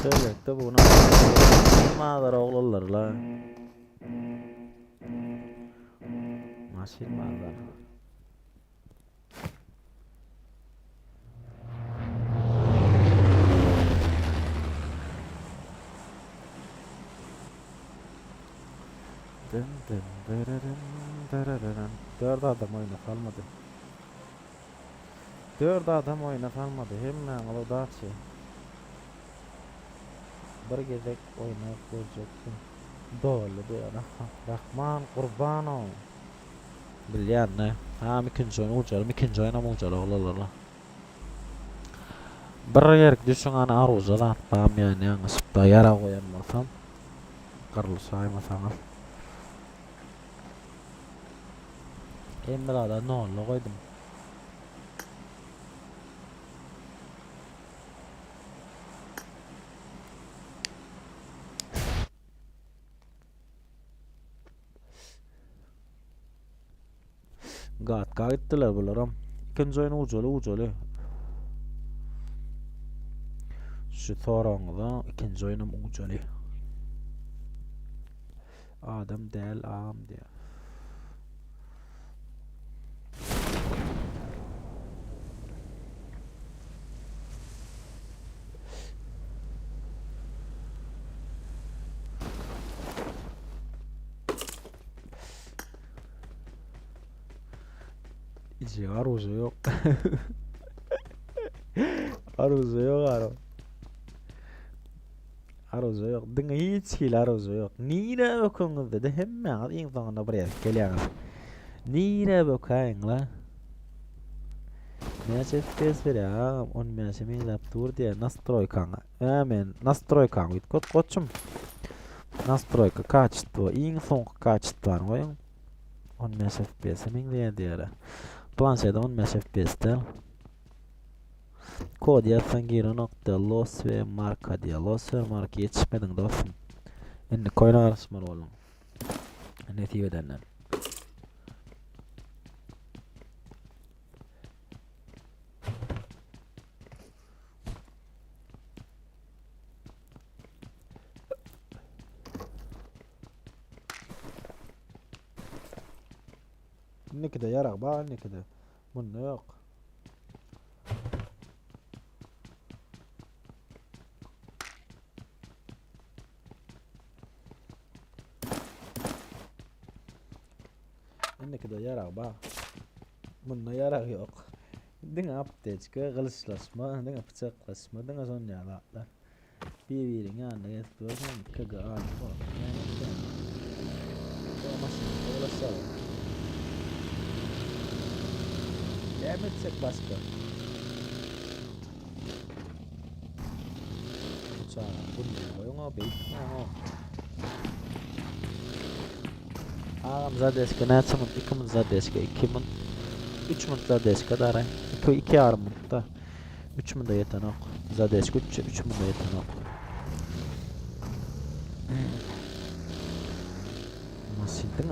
Söylekte buna madar oğlanlar la. Maşin madar. Dın dın dırırın dırırın. Dört adam oyuna kalmadı. Dört adam oyuna kalmadı. Hemen o da şey. Bir gezek oynayıp göreceksin. Doğru diyor. Rahman kurban ol. Bilyen ne? Ha ikinci oyun ucalı. İkinci oyun ama ucalı olalala. Bir yerik düşün ana aruzalan. Bam yani yanısıp da yara koyanmasam. Karlı saymasam. Emrada ne oldu koydum. Gat gittiler bularam. İkinci oyun ucalı. Şu sorağında ikinci oyunum ucalı. Adam değil ağam diye. İçi aruzu yok. Aruzu yok aro. Aruzu yok. Dına hiç hil aruzu yok. Nire bakıyorsunuz dedi. Hemen en sonunda buraya geliyoruz. Nire bakıyorsun la. Мяч FPS veriyor. On мяч mi laptur diye настройкаң. Мен настройкаң бүткөт кочум. Настройка качество. Ең соңғы качествоны коюң. On мяч FPS min diye. Planşede 10 мяч FPS del. Kod yazsan geri nokta los ve marka diye. Los ve marka yetişmedin dostum. Şimdi koyun arasmalı olun. Neticeden. Ne kadar yarak bağır ne kadar. Bunda yok. Ne kadar yarak bağır. Bunda yarak yok. Dına apteçka kılıçlaşma, dına bıçaklaşma, dına son yaraklar. Birbirinin yanına getiriyorsun, kaga ağır falan. Olmasın, uğraşalım. Devam etsek başka. Uçağı, bunu koyun o, beyitme o. Ağam zadeska ne çamın, 2000 zadeska, 2000, 3000 zadeska da aray. 2 armut da. 3000 da yeten ok. Zadeska 3000 da yeten ok.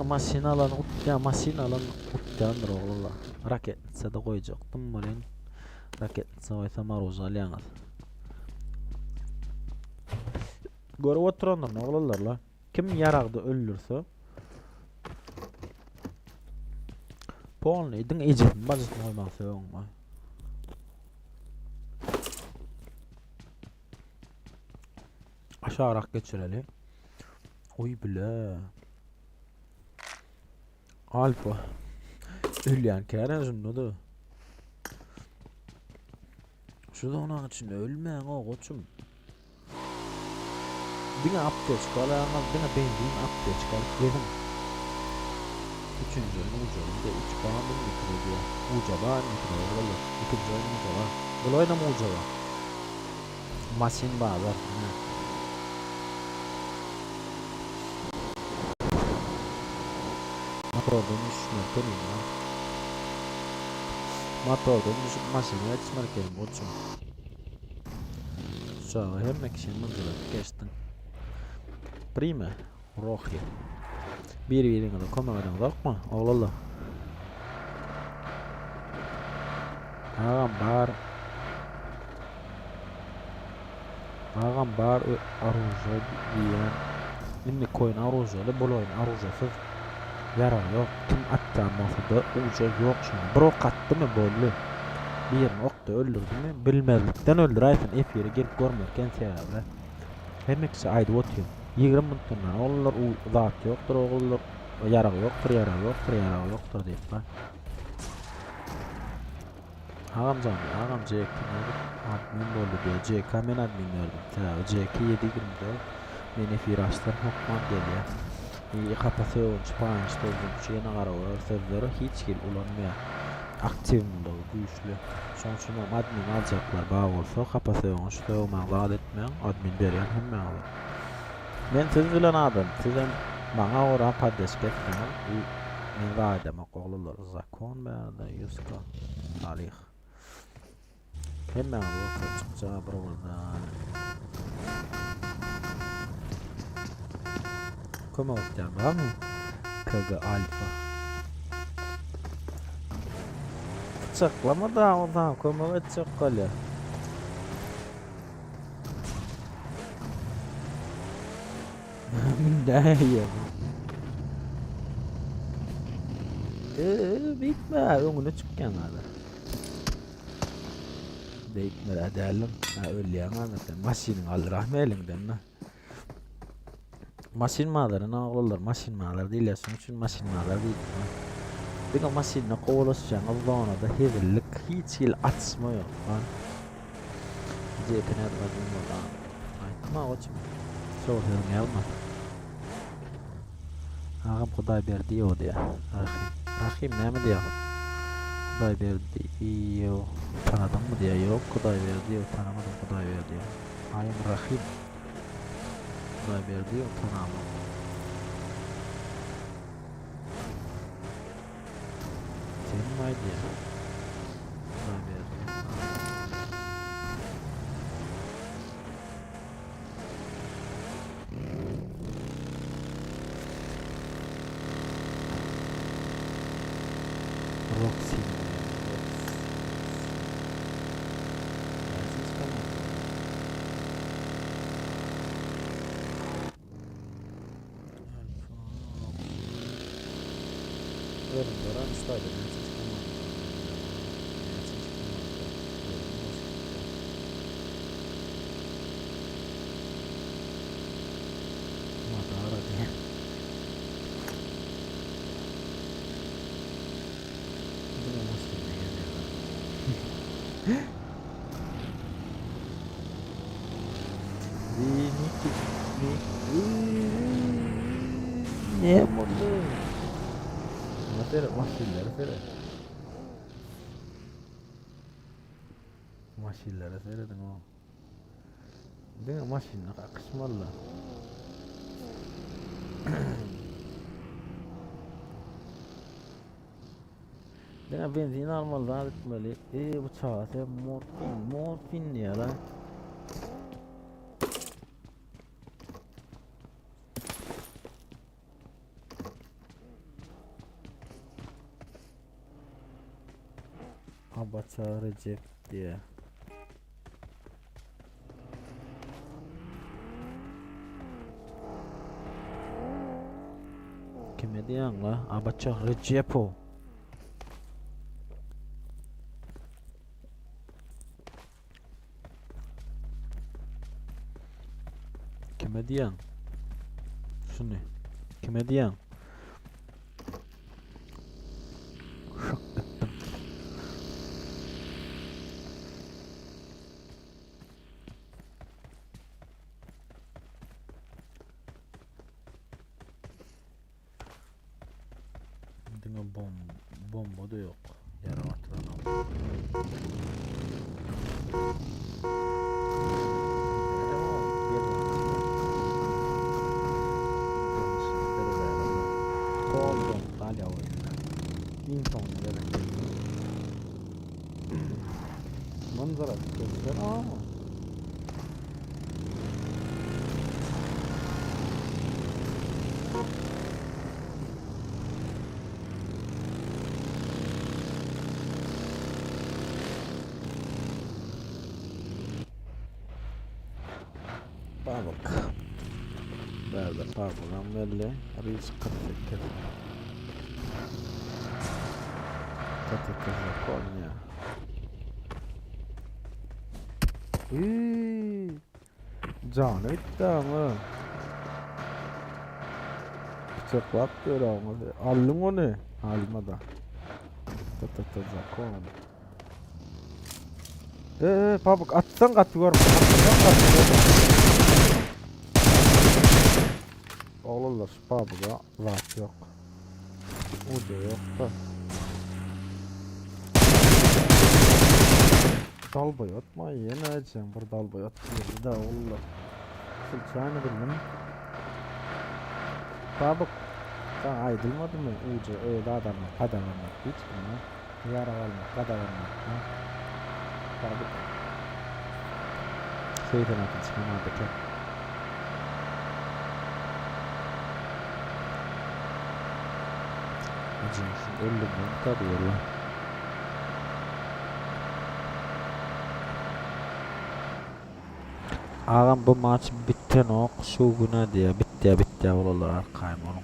Masin alan utya masin alan utyandır oğlum. Raket sada koyacaktım böyle. Raket savaşta maroza alyanız. Göre oturanlar ne oğlanlar la. Kim yaragdı öldürse. Polni idin icin bazı koymak seviyorum. Aşağı rak geçireli. Oy bile. Alfa. Ölüyen kere zunnudu. Şurada onun için ölmeyen o koçum. Dine apteç kalanlar, dine benzin apteç kalıp dedim. Üçüncü oyun ucalında 3 bağımın mikro diyor. Ucaba mikro olur. İkinci oyun ucaba. Böyle oynama ucaba. Masin bağlar. Motordan düşmek demeyeyim lan. Motordan düşüp masineye yetişmek gelim koçum. Sonra hem kişinin mıntırak geçtin. Prima, Rohi. Birbirine de konudan bakma, oğlum. Ağam bağır. Ağam bar aruja diýen inni koyun arujaly boloýun arujasız ýarar ýok. Kim atdan bolsa-da uja ýok şoň. Bir ok atdymy boldy. Birini okda öldürdümi bilmezlikden öldüräýsin efiri gelip görmerken sebäbi. Hemmekçe aýdyp otyr. 20 minutdan onlar u zat ýokdur, ogullar ýarag ýokdur, ýarag ýokdur, ýarag ýokdur diýip bar. Ağam Jack'in admin boldy diýe. Jack'a men admin berdim. Jack'i 7-24 men efir açdym, hokman gelýär. Kapasyň, çypançdy, şeýle garawa sözleri hiç gel ulanmaýar. Aktivli, güýçli. Şoň üçin admin aljaklar baý bolsa, kapasyň, şeýle zat etmeň, admin berýän hemme alar. Men siz bilen adam, sizem maňa ora paddeş getdiňiz. Men raýdama goglular, zakon bäde, ýuska, taryh. Hemme alar çykja bir boldan. Kömek etýär barmy? KG Alfa. Çaklama da odan kömek etjek galya. Daýa. Bitme, öňüne çykýan hala. Beýtme adalym, ölýän anatan maşyny aldyrak elinden. Maşin mağalarına oğullar, maşin mağaları diýilýär üçin maşin mağaları diýilýär. Bir maşinle kowalaşýan Allah'ına da hezillik hiç il atışma ýok. Jepine barýan. Aýtma oçum. Şoňa gelme. Ağam Hudaý berdi ýok diýär. Rahim näme diýär? Hudaý berdi. Ýok. Tanadymmy diýär? Ýok, Hudaý berdi ýok, tanamadym, Hudaý berdi. Aýym Rahim. Hudaý berdi ýok, tanamadım. Senin aydı ya. Hudaý berdi. Roxy. Doran staydı. Madara diye. Bu nasıl bir ne oldu? Maşinlere seyredin o. Dene maşinle akışmalı. Dene benzin almalı, rahat etmeli. Bu çağa sen morfin ya lan. Abaça Recep diye. Kime diýän la? Abaça Recepo. Kime diýän? Şunu. Kime diýän? Bomba da yok. Yara atıran Koldum talya oyunda. İnsan böyle. Manzara göster ama. Babam belli. Reis 48. Tatatata Konya. Canı bitti ama. Bıçaklap böyle ama. Aldın onu. Almadı. Tatatata Konya. Pabuk atsan katı görme. Atsan katı görme. Oğlum Pabuk'a laf yok. O da yok da. Dalboy atma yine açacağım. Bir dalboy atıyor. Bir daha oğlum. Sılçağını bildim. Pabuk. Sen aydılmadın mı? Ucu öyle adamla kadalanmak. Hiç mi? Yara almak, kadalanmak. Pabuk. Şeyden atın çıkamadık. Acımışsın. Öldüm tabi yolla. Ağam bu maç bitten ok. Şu güne diye bitti oğullar arkayım onun.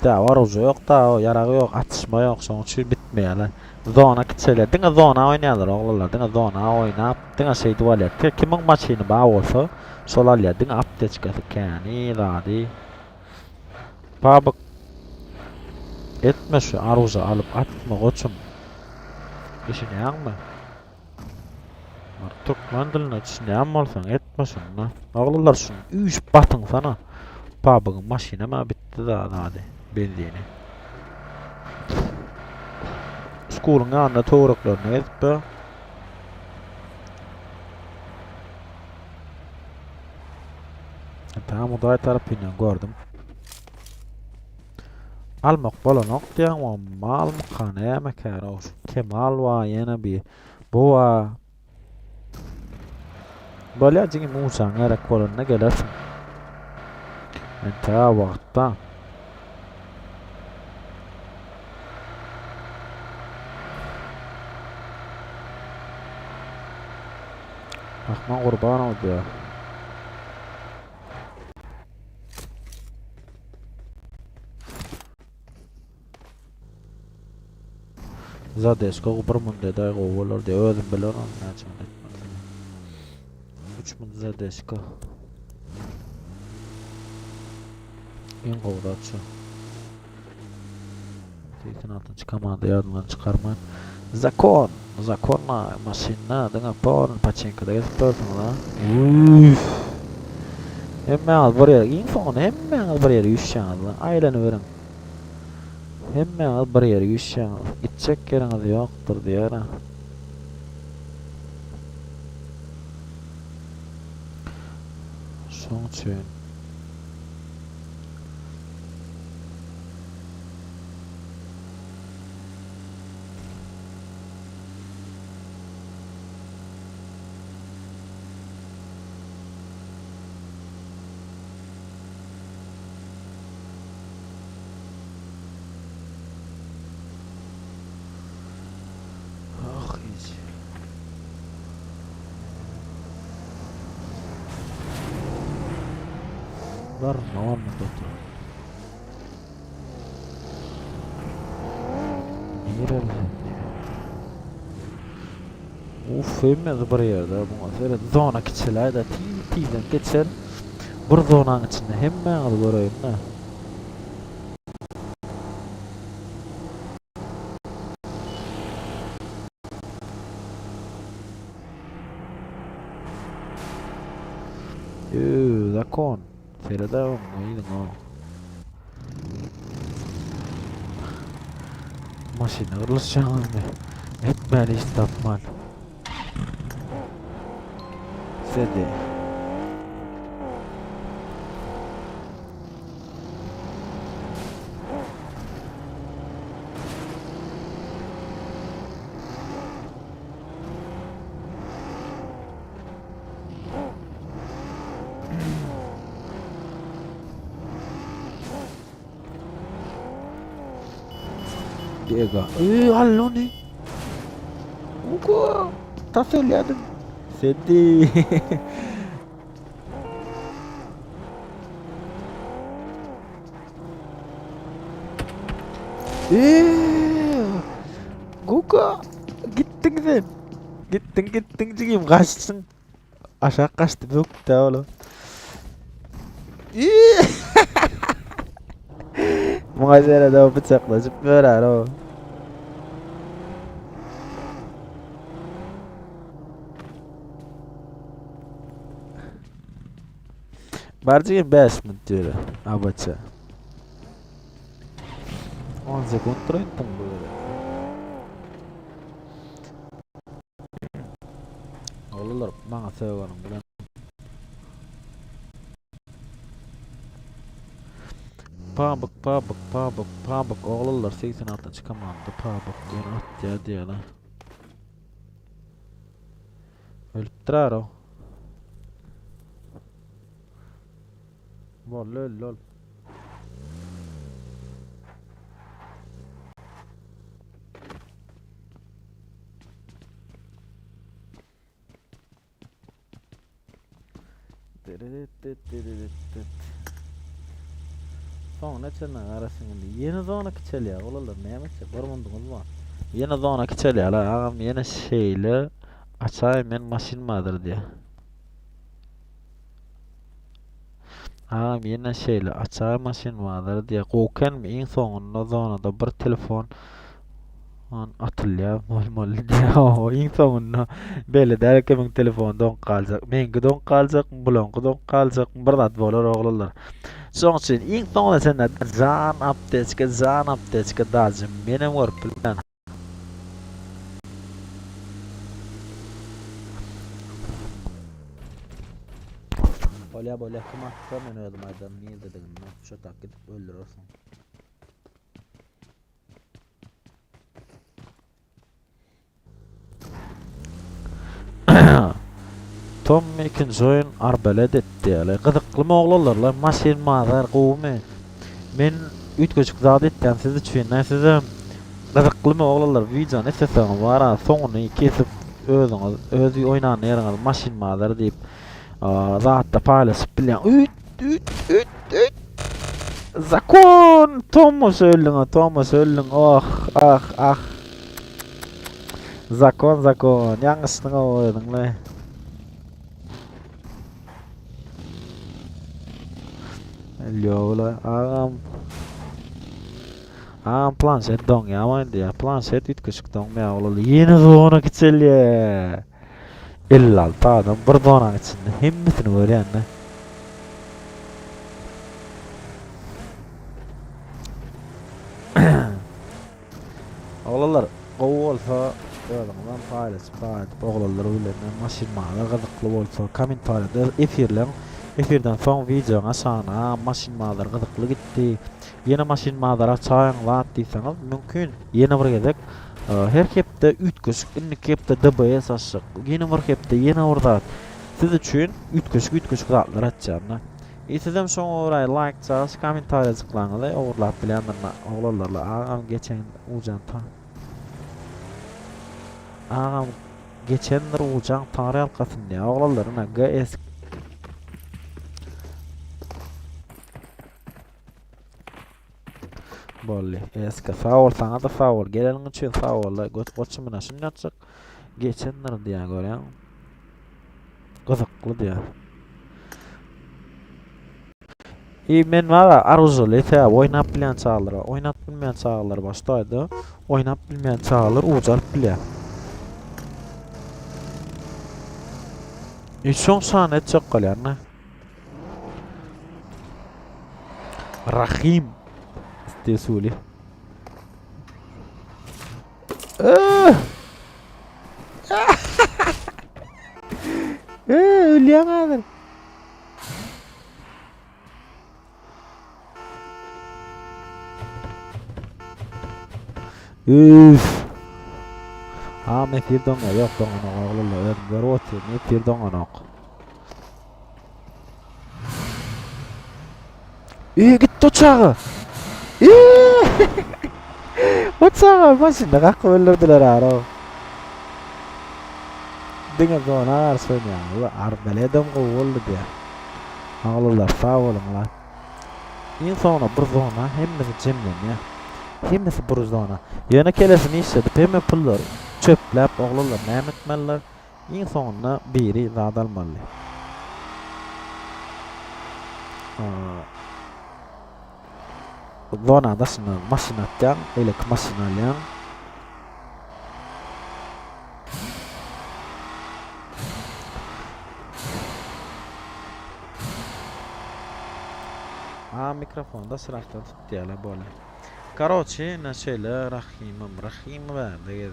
Da var ucu yok da o yarağı yok. Atışma yok. Son için bitmeyeler. Zona kitseler. Dine zona oynayalar oğullar. Dine zona oynap. Dine şey duvalet. Kimin maçını bağ olsa. Solar ya. Dine apteçkası kani. Zadi. Pabuk. Etme şu aruzu alıp atma koçum. İşini yanma. Artık mandalina içine yanmalsan etme şunu. Oğullar şunu. Üç batın sana. Pabuk'un maşine mi bitti da hadi. Benzini. Skurun yanında toğraklarını ezip be. Tamam o da tarafıyla gördüm. Almak bolanok diyen ama mal mıkanaya mekara olsun. Kemal var yine bir. Bu var. Böyle acını Musa'nın gerek koluna gelirsin. Enta vakta. Akman kurban oldu ya. Zadesko kuparman dedi ay kovalar diye ödüm bilen onu ne açın etmez. 3000 Zadesko. En kovratçı. Zeytin altın çıkamadı yardımdan çıkarmayın. Zakon maşinna dengan porn pachinkoda geziptorsun la. Hemme al buraya infonu hemme al buraya yüşşan la. Aylanıverin. Hemme al buraya yüşşan. İçecek yeriniz yoktur diyor ha. Son için. Ah hiç. Var mı doktor? Nerede? Uf, hemme buraya yerde bu mesela zona keçiler de tiden geçer. Bir zonanın içinde hemme al göreyim ne? Zakon. Serada o neydi o? Maşine hırlaşacağım mı? Etmeli istapman. Sedi. Diego. Alloni. Ugo. Tá olhando. Sedi. Guga gittin sen. Gittin cigim kaçtın. Aşağı kaçtı böktü oğlum. Mağazaya da bıçaklaşıp böyle o. Barcıya 5 minut diyor. Abaça. 10 sekund durayım böyle. Oğullar bana seviyorum bilen. Pabuk oğullar 86 çıkamadı. Pabuk diyor at ya diyorlar. Ölüp durar o. Lol. Son ne çelmen arasında yeni zona kiçel ya oğullar ne yemek gormundunuz mu? Yeni zona kiçel ya la ağam yeni şeyle açayım men maşin madır diye. Ağam yeni şeyle açayım maşin madır diye. Koken mi en sonunda zonada bir telefon atılya mol diye o en sonunda böyle derken men telefondan kalacak. Mengi don kalacak, bulonku don kalacak. Bir dat bolar oğullar. Soň için en sonunda sen zan apteçke dazım benim var plan. Bolya kıma men öldüm adam niye dedim şu tak gidip öldürürsün. Tom ikinci oyun arbalet etti ýaly. Gyzykly oğlanlar la maşin mazar gowmy. Men ütköçük zat etdim sizi düşünýän size. Gyzykly oğlanlar wijan etseň wara soňuny kesip özü oýnan ýerňiz maşin mazar diýip zatda paýlaşyp bilýän. Üt. Zakon Thomas öldüň. Ah. Zakon ýaňysyňy oýadyň la. Yola ağam planşet don ya aman diye planşet ütköşük don ya oğlalı yeni zona kiçelye 56 adam bir zonan içinde hemmetini görýän de oğlalar gowy bolsa öýüňden paýlaşyp oğlalar öýlenýän maşin maňa gyzykly bolsa kommentarda efirden soň videoňa sana maşin maňlar gyzykly gitdi. Yeni maşin maňlara çaýaň lat diýseňiz mümkin. Yeni bir gezek her kepde ütköşük, inni kepde DBS açyk. Yeni bir kepde yeni orda siz üçin ütköşük zatlar açýarlar. Sizem şoň oray like çaz, kommentar ýazyklanýar, oglap bilýänler oglanlarla agam geçen ujan ta. Agam geçenler ujan tary alkasynda oglanlaryna GS bolly. Eski faul sana da faul. Gelenin için faul. Goçumuna şunu atsak. Geçenler diye görýän. Gyzykly diye. Men wara arzuly ete oynap bilýän çağlar, oynap bilmeýän çağlar başlaýdy. Oynap bilmeýän çağlar ujalyp bilýär. Şoň sany etjek galýarna. Rahim Tesuli. Ölýän hazır. Üf. Mekirden yok doňana oglanlar. Garot, mekirden onak. Gitti uçağı. Uçağı maşinda kakıp öldürdüler aro. Diňe zonar söňýär. Arbaledem gowuldy diýär. Oglanlar sag bolýarlar. En soňra bir zona hemmesi jemlenýär. Hemmesi buruzdana. Ýöne kelesini işledip hemme pullar çöpläp oglanlar näme etmeliler? Iň soňunda biri zat almaly. Zona da şuna maşina atjan, elek maşina alýan. Mikrofonda sıraktan tutýarlar bola. Karoçe, näçeler Rahim we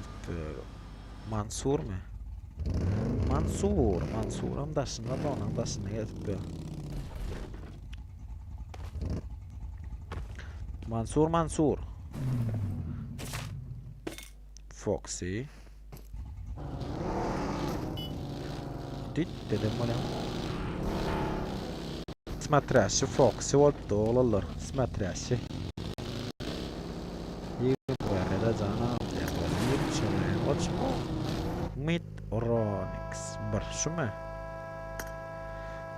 Mansur mu? Mansur'um daşına da onun daşına gezip Mansur. Foxy. Dit dedim bana. Смотрящий Foxy oldu oğlanlar. Смотрящий. Yürüyerek canım. Yürüyerek Midronix. Bir şu mu?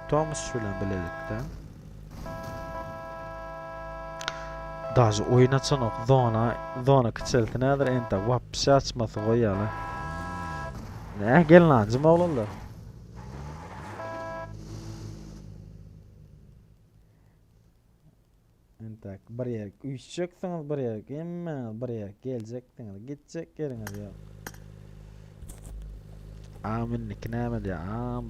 Thomas şulan bilelikte. Даже oynatsanok zona küçelti nedir ente vapşa açması koyalı. Ne gelin ancım oğlanlar. Ente bir yer uyuşacaksınız bir yer gelmez bir yer geleceksiniz gidecek yeriniz yok. Aminlik neyme diye ağam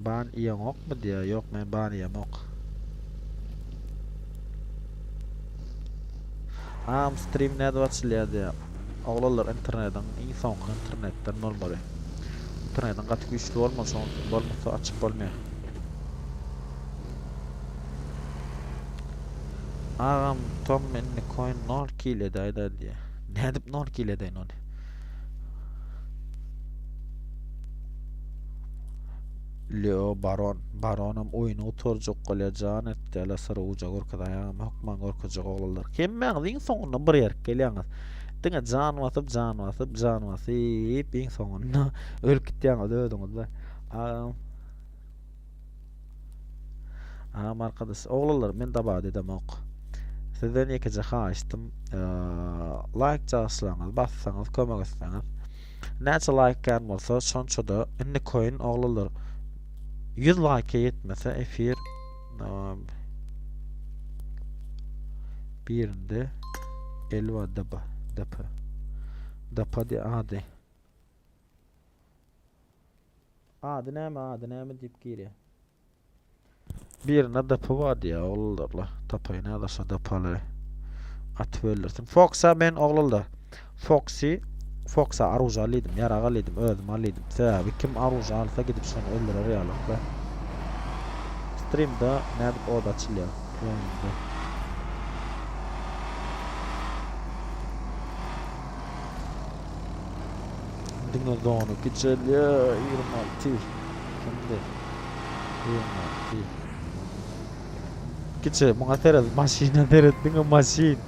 ban iyan ok mu diye yok men ban iyan ok. Stream näde açılýar Oglanlar internetten, iň soňky internetten bolmaly. Internetten gaty güýçli bolmasa açyp bolmaýar. Ağam Tom menne coin 0 kile dayda diye. Nädip 0 kile dayn onu? Leo Baronam oyunu oturjak bolýan etdi. Ala sıra uja gorkadaýam, hukman gorkajak oglanlar. Hemmeňiz iň soňunda bir ýer gelýäňiz. Diňe jan wasyp iň soňunda ölüp gitýäňiz ödüňiz da. Arkadaş oglanlar men dabad edem ok. Sizden ýekece haýystym. Like jaslaňyz, bassaňyz, kömek etseňiz. Näçe like gelýän bolsa, şonçada inni koyun oglanlar. 100 like yetmese efir birinde 50 dapa di adi näme dip giriyor. Birine dapa var ya oglanlar tapayı näde şo dapaly atyp öldürsin. Fox'a men oglanlar Fox'a aruja alydım, yaraga alydım, özüm alydım. Sebäbi kim aruja alsa gidip şonu öldürer ýaly. Streamda nädip oda açylýar. Diňe zonu kiçelýär 26. Kimde? 26. Kiçe, muňa teres maşina deret diňe maşin.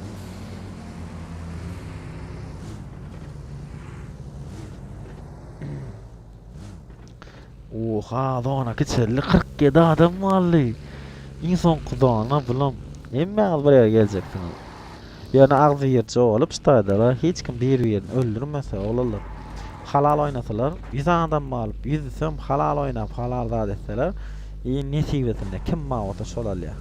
Oha, zona kiçelli 47 adam wallahy. İnsan kudana bulam. Emmäňiz bir ýere geljeksiniz. Ýöne agzy ýerçe olup staýdalar, hiç kim bir ýerini öldürmese oglanlar. Halal oynasalar, 100 adam alyp 100 söm halal oynap halal zat etseler, nesibetinde kim mawata şolalýar.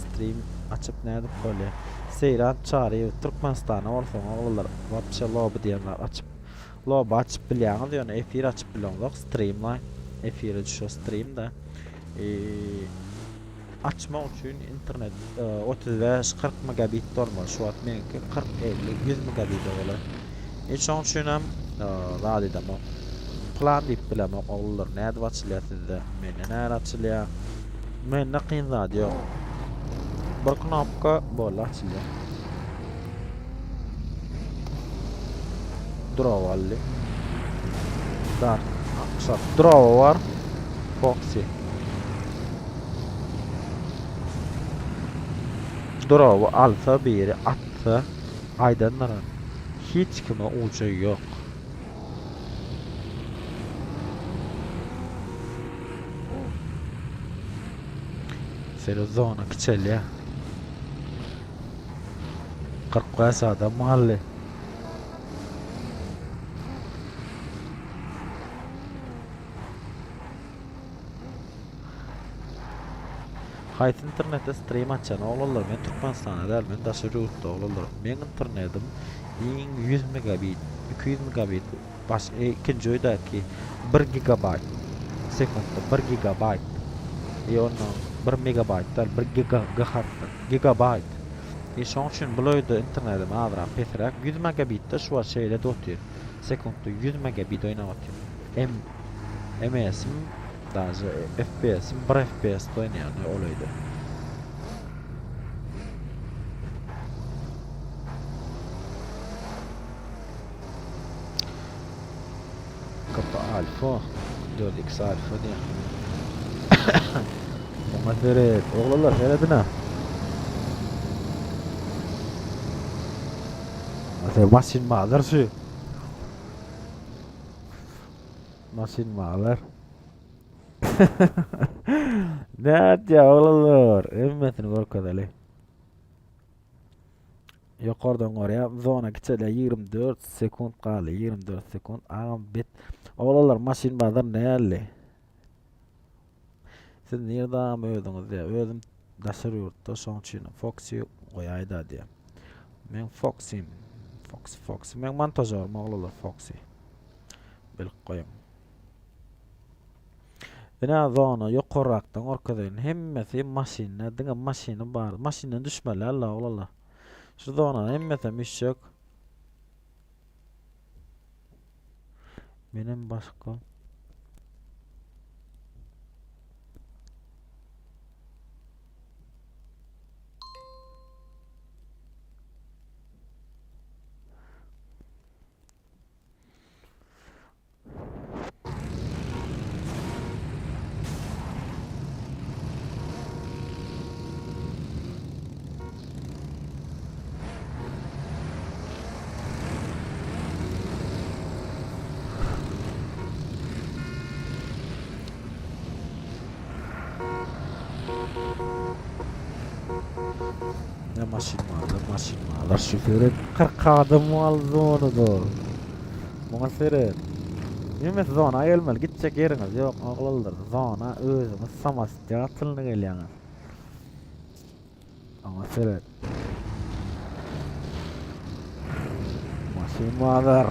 Stream açyp nädip bolýar. Seyran çary Türkmenistana bolsa oglanlar, wapşa lobby diýenler açyp lobby açyp bilýäňiz ýöne efir açyp bilýäňiz, Streamline efire düşýär streamda. Açmak üçin internet 35-40 megabit bolmaly. Şu wagt meniki 40-50-100 megabit bolar. Şoň üçin hem zat edem. Plan diýip bilemek oglanlar näde açylýar sizde? Mende näde açylýar? Mende kyn zat ýok. Bir knopka bolar açylýar. Drovalli. Dar. Drova var. Foxy. Drova alfa biri atsa aydanlaran. Hiç kime ucu yok. seri zona kiçel ya. 40 kasada mahalle. Hayt internette stream açan oğlanlar men Türkmenistan'a däl men Daşyurtda oğlanlar. Men internetim 100 megabit, 200 megabit baş ikinci öýdäki 1 gigabayt sekundda 1 gigabayt. Onu 1 megabayt däl 1 gigabayt. Şoň üçin bu öýde internetim azrak pesrak 100 megabitde şu şeýle dotýar. Sekundda 100 megabit oýnamak. MS'im daşy FPS'im 1 FPS oýnaýan olaydy. Kapı alfa 4x alfa diye. Muhabberet oğlanlar seredine. Masin mağlar şu. Masin mağlar. Ne diye oğlanlar? Emmetini korkadalı. Yukarıdan oraya zona geçeli 24 sekund kalı 24 sekund ağam bit oğlanlar masin bazar neyalli siz nereden öldünüz diye özüm Daşyurtda şoň üçin Foxy goýaýda diye men Foxy men montajörüm oğlanlar Foxy bilip goýam ina zona yukarıraktan orkadayn hemmesi maşinne diňe maşiny bar maşinden düşmeler alla oğlanlar. Şu zona hemmete müşek. Benim başka. Ne maşin varlar şoförü 40 adım aldı onu da. Bana seyret. Yemek zona gelmel gidecek yeriniz yok oğlanlar zona özümüz samasya atılını gelýäňiz. Ama seyret. Maşin varlar.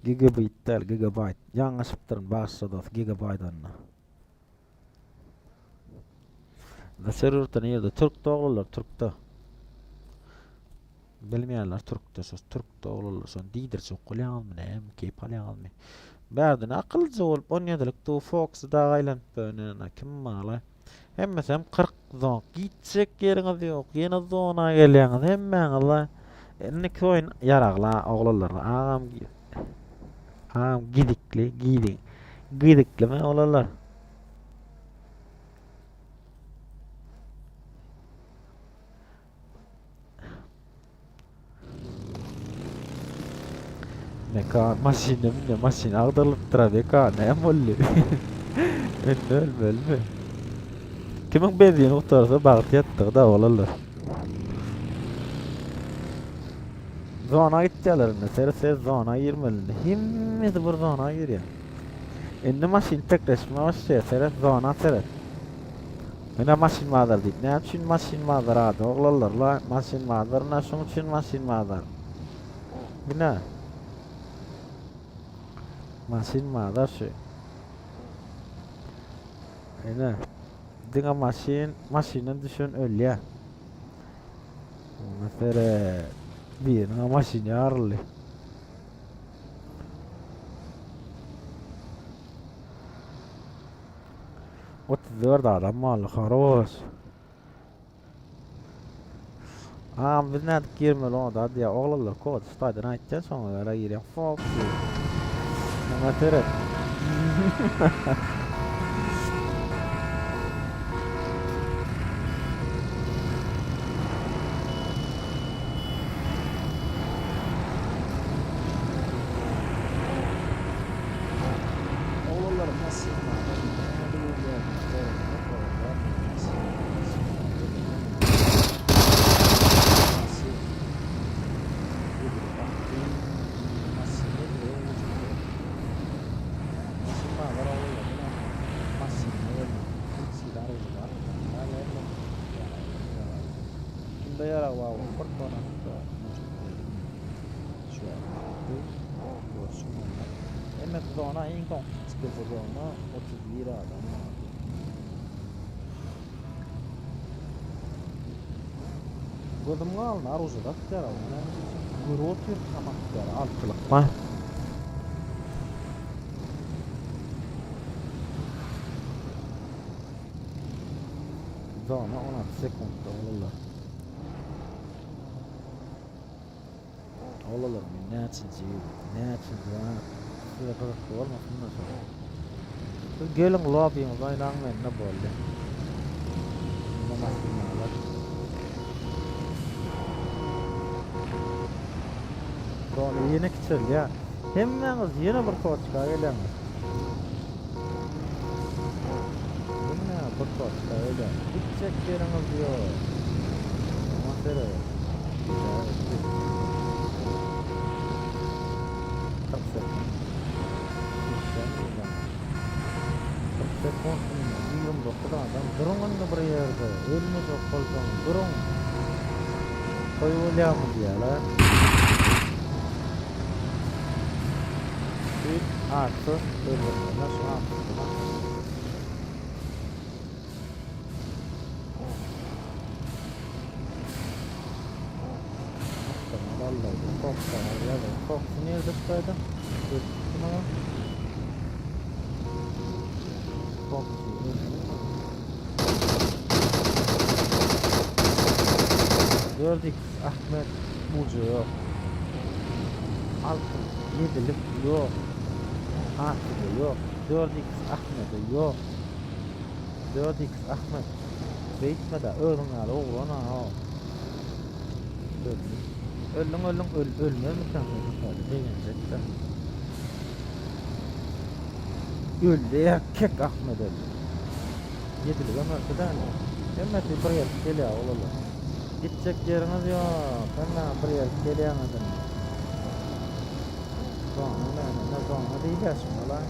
Gigabyte ýaňyşypdyryn başlady gigabyte-ını. Daşyurtda ýerde türk doglalar türkde. Bilmeýärler türkde söz türk doglalar şon diýdir çokulaýarmy näme kep alýarmy. Bärdin akylja bolup 17-lik tu Fox da gaýlanıp bönüne kim mala. Hemmesem 40 zon gitjek ýeriňiz ýok. Ýene zona gelýäňiz hemmeňiz. Enne koyun yaragla oğlanlar ağam gidikli mi oğlanlar meka maşin agdalyp durar meka näme boldy ölme kimin benzin utarsa bagyt ýatdyk da oğlanlar zona gittilerinde serse zona 20'linde himmeti bir zona giriyor. Indi maşin tekleşme başlıyor seret zona seret. Mene maşin madar deyip ne için maşin madar adı oğlanlarla maşin madar nasıl için maşin madar. Bina maşin madar şu. Ene diňe maşinin düşün ölýär. Mesela bir maşin ýarly. Ot dört adam malı haros. Biz nädip girmeli onda diýe oğlanlar kod staýdan aýtjan soňra gara girýän Fox. Näme terek? yara var. Portona şu an. Emme zona en kon çıkıcı zona 31 adam. Gözüm kalın aruzda yara. Gurut bir tamam yara altılık var. Zona 16 sekundda olurlar. Olurlar mı? Ne için ya? Size kadar olmasın da sonra. Gelin lobby'miz aynen ne böyle. Namaz kılmalar. Doğru yeni küçül ya. Hemmeniz yeni bir toçka gelemiz. Bak öyle. Gidecek yerimiz yok. Masere. Kapsel. Kapsel konuşun. 29 adam. Durun da bir yerde. Ölmüş o koldan. Durun. Koyulayamı diyorlar. Bir artı. Ölmüş. Nasıl artı? Fox nerede çıkaydı? Fox gördük. Ahmet Mucu yok. Altın yedilik yok. Artı yok. 4x Ahmet'e yok. 4x Ahmet Beytmede öğrenler oğlana o. Ölüm ölmüyor mu sen? Öldü ya kek Ahmet öldü. Yedilik Ömer'de de Ömer'de bir yer geliyor oğlum. Gidecek yeriniz yok. Ben bir yer gelemedim. Sonra diyeceksin lan.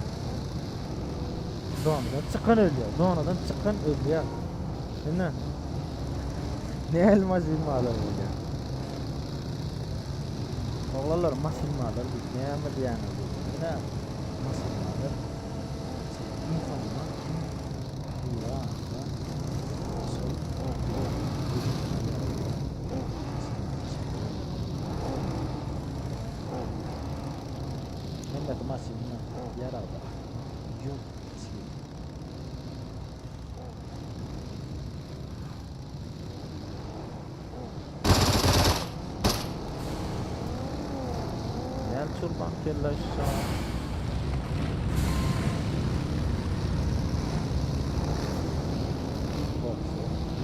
Sonradan çıkan ölüyor. Sonradan çıkan ölüyor. Ne elmas ilmalar olacak. Oğlanlar masilmalar biz ne ama diyanı bu. Ne masilmalar. İnsanlar ya ne masilma yarada. Yok. Çurban kellaş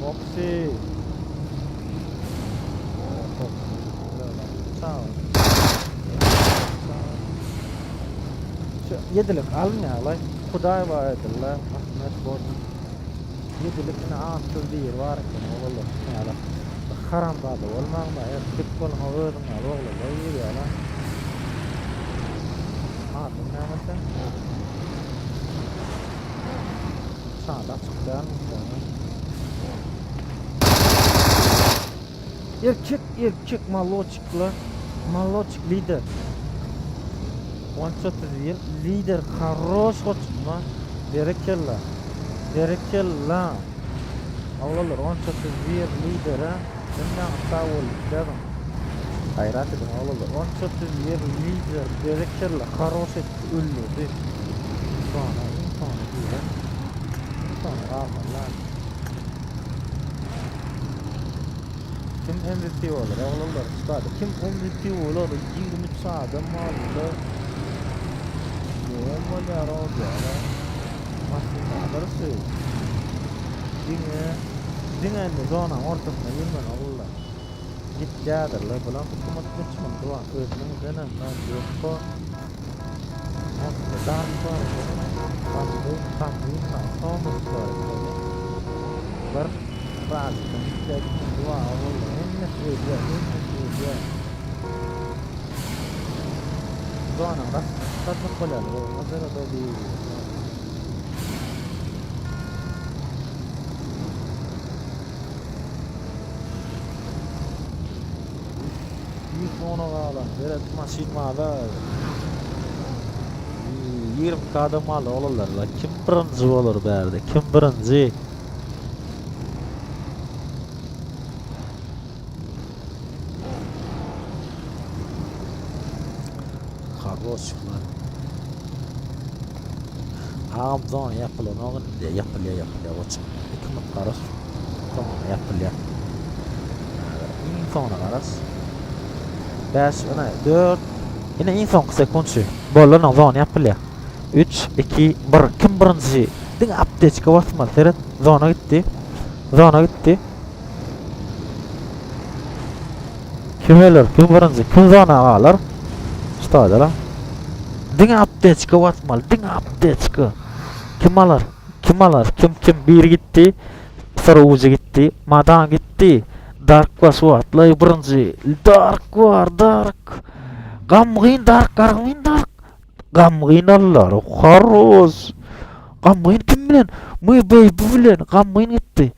Foxy sağ ol. Yedilik almaya lan Kuday var ediler Ahmet Bordun yedilik yine ağırsız bir yer var ki oğlum yani haram dadı olmağına tık olma öğrenme oğlum o yeri ya lan ağzın ne mesela sağda çıktan erkek Mallochik lider он что-то лидер хорош хочма Берекелла Авлалар он что-то лидера Сенна атауыл дедім Hayrat edin avlалар он что-то лидер Берекелла хорош etdi öllü deyip Sonra insanı diyor Sonra almalar Kim MVP olur avlалар çıkardı Kim MVP olur 23 adam aldı Olmalı ya oldu ya Masumlar söylüyor Dine zona ortasına yürümen Allah Git gelirler falan tutumak geçmem Doğan özünün denen yoksa Aslında daha sonra Tanrı'nın sonumuz var Bir razıdan gittim dua Allah Emmet öyle Zona tatlı kolay o mesela da değil iPhone'a bağlan. Beret maşinmada 20 adam alı olurlar la. Kim birinci olur berde? Kim birinci? Kargoşlar. Ağamdan yapılan oğlum diye yapılıyor koçum. 2 minut karış. Tamam yapılıyor. İnfona karış. 5, 4. Yine infon kısa konuşuyor. Bollan ağamdan yapılıyor. 3, 2, 1. Kim birinci? Ding aptechka basma. Seret zona gitti. Zona gitti. Kim ölür? Kim birinci? Kim zona alır? Stadala. Ding aptechka basma. Ding aptechka. Kim alır? Kim alır? Kim bir gitti. Sarucu gitti. Madan gitti. Dark was what? Lay birinci. Dark var. Dark. Gamgin dark. Gargin dark. Gamgin alır. Harus. Gamgin kim bilen? Muy bey bu bilen. Gamgin gitti.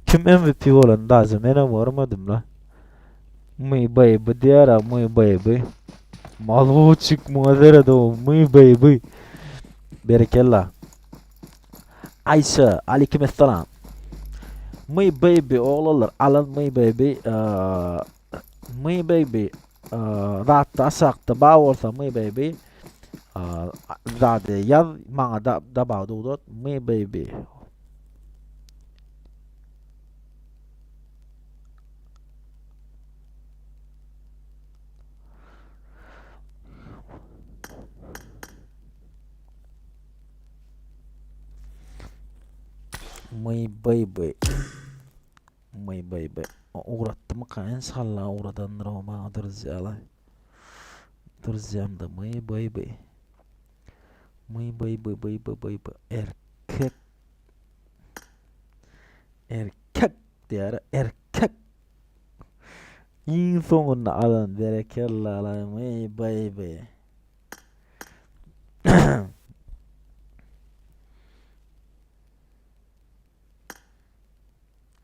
Kim MVP olan lazım? Ben görmedim la. Muy bey bu diğer muy bey bu. Malvoçik muadere do muy bey bu. Berekella. Ayşe aleykümselam. My baby oğullar alan my baby my baby rahatta asakta bağ olsa my baby zade yaz bana da bağda udot my baby my baby my baby uğrattı mı kan inşallah uğradan Roma dırzyala dırzyamda my baby my baby erkek erkek diğer erkek İnsonunda alan berekella la my baby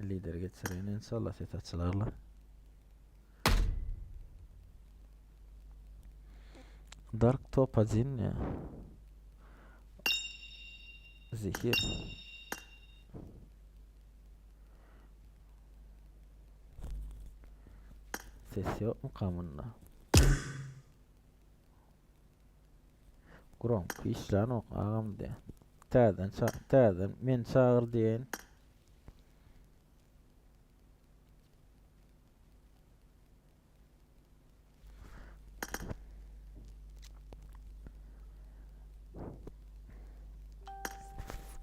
lider geçirin inşallah ses açılarla Dark Topazin ya zehir ses yok mu kamında Kuram pişlan ok ağam de Täden men çağır diyen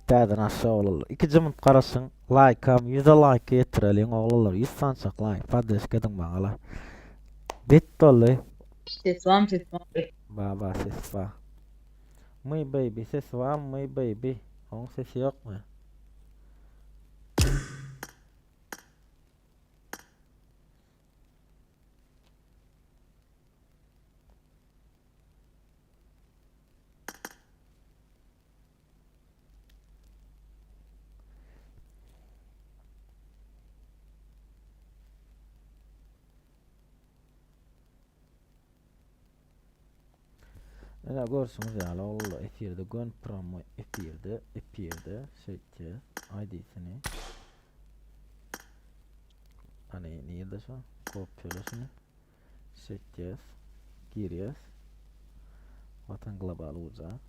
Täden aşağı olurlar 2 cımınt karasın like'am 100 like yetirelim oğullar 100 sancak like paddeş kedin bağla bit dolu Ses var. baba ses var my baby ses var mı my baby onun sesi yok mu Ela görsünüz ya Allah efirde gön promo efirde seçeceğiz ID'sini hani nerede şu kopyalasını seçeceğiz gireceğiz vatan global olacak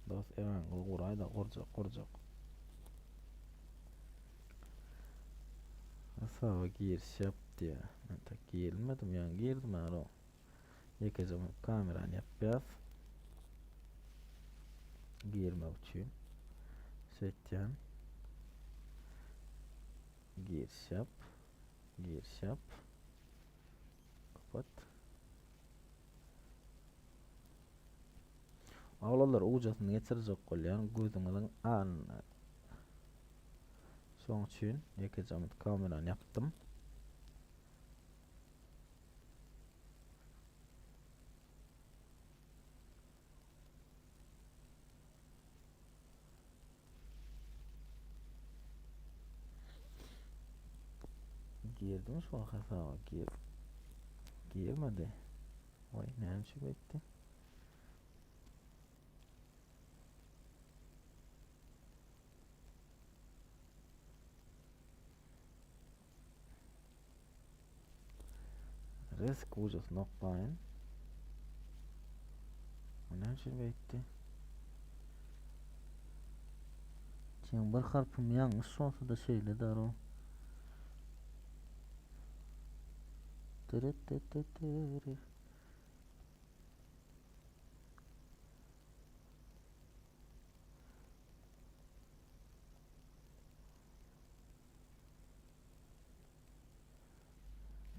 dost evangel kurayda kuracak nasıl giriş yaptı ya ben tak girmedim yani girdim alo yakacağım kameranı yapacağız girme için seçeceğim giriş yap kapat ağlarlar ucatını getirecek kolyan gözümün an son için yakacağım kameranı yaptım girdim şu an hesaba Girmedi. Vay ne şey etti. Risk وجود نقطتين. ونمشي بيتي. Tinha bir harfim yanlış sonsuda şeyle daro. Tırıt tırıt tırıt tırıt.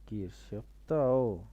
Giriş yaptı o.